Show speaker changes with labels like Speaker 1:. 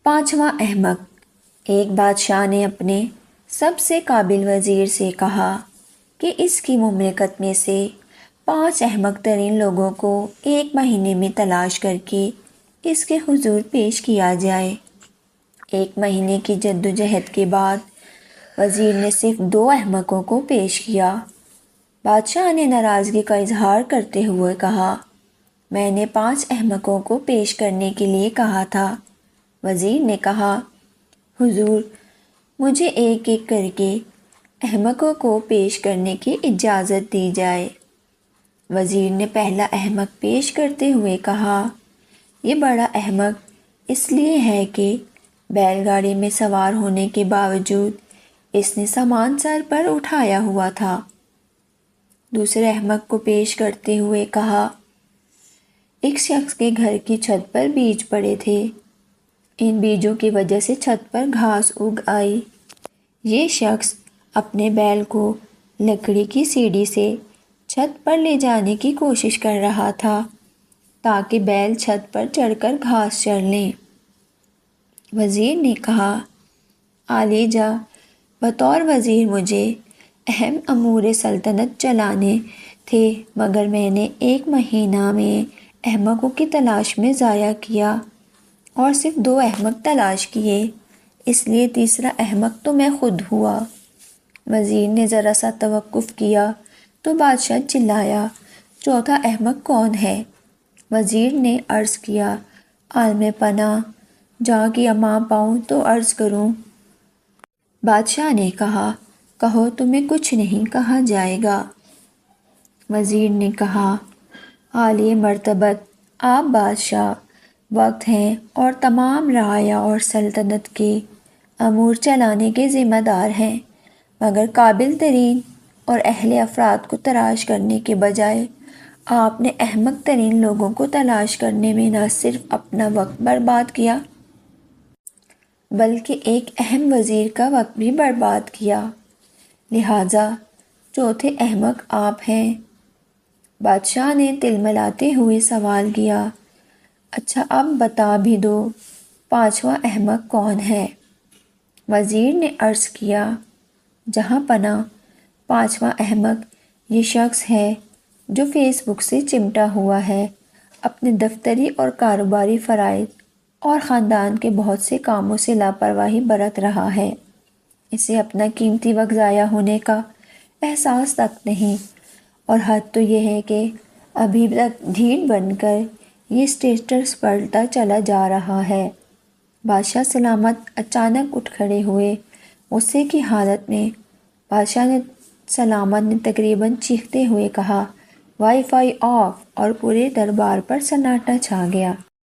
Speaker 1: پانچواں احمق۔ ایک بادشاہ نے اپنے سب سے قابل وزیر سے کہا کہ اس کی مملکت میں سے 5 احمق ترین لوگوں کو 1 مہینے میں تلاش کر کے اس کے حضور پیش کیا جائے۔ 1 مہینے کی جدوجہد کے بعد وزیر نے صرف 2 احمقوں کو پیش کیا۔ بادشاہ نے ناراضگی کا اظہار کرتے ہوئے کہا، میں نے 5 احمقوں کو پیش کرنے کے لیے کہا تھا۔ وزیر نے کہا، حضور مجھے ایک ایک کر کے احمقوں کو پیش کرنے کی اجازت دی جائے۔ وزیر نے پہلا احمق پیش کرتے ہوئے کہا، یہ بڑا احمق اس لیے ہے کہ بیل گاڑی میں سوار ہونے کے باوجود اس نے سامان سر پر اٹھایا ہوا تھا۔ دوسرے احمق کو پیش کرتے ہوئے کہا، ایک شخص کے گھر کی چھت پر بیج پڑے تھے۔ ان بیجوں کی وجہ سے چھت پر گھاس اگ آئی۔ یہ شخص اپنے بیل کو لکڑی کی سیڑھی سے چھت پر لے جانے کی کوشش کر رہا تھا تاکہ بیل چھت پر چڑھ کر گھاس چر لیں۔ وزیر نے کہا، عالی جاں، بطور وزیر مجھے اہم امور سلطنت چلانے تھے مگر میں نے 1 مہینہ میں احمقوں کی تلاش میں ضائع کیا اور صرف 2 احمق تلاش کیے، اس لیے تیسرا احمق تو میں خود ہوا۔ وزیر نے ذرا سا توقف کیا تو بادشاہ چلایا، چوتھا احمق کون ہے؟ وزیر نے عرض کیا، عالم پناہ، جہاں کی ماں پاؤں تو عرض کروں۔ بادشاہ نے کہا، کہو تمہیں کچھ نہیں کہا جائے گا۔ وزیر نے کہا، عالی مرتبت، آپ بادشاہ وقت ہیں اور تمام رعایا اور سلطنت کے امور چلانے کے ذمہ دار ہیں، مگر قابل ترین اور اہل افراد کو تلاش کرنے کے بجائے آپ نے احمق ترین لوگوں کو تلاش کرنے میں نہ صرف اپنا وقت برباد کیا بلکہ ایک اہم وزیر کا وقت بھی برباد کیا، لہٰذا چوتھے احمق آپ ہیں۔ بادشاہ نے تلملاتے ہوئے سوال کیا، اچھا اب بتا بھی دو، 5واں احمق کون ہے؟ وزیر نے عرض کیا، جہاں پناہ، 5واں احمق یہ شخص ہے جو فیس بک سے چمٹا ہوا ہے، اپنے دفتری اور کاروباری فرائض اور خاندان کے بہت سے کاموں سے لاپرواہی برت رہا ہے۔ اسے اپنا قیمتی وقت ضائع ہونے کا احساس تک نہیں، اور حد تو یہ ہے کہ ابھی تک ڈھیل بن کر یہ اسٹیٹس پلٹتا چلا جا رہا ہے۔ بادشاہ سلامت اچانک اٹھ کھڑے ہوئے، غصے کی حالت میں۔ بادشاہ سلامت نے تقریباً چیختے ہوئے کہا، وائی فائی آف، اور پورے دربار پر سناٹا چھا گیا۔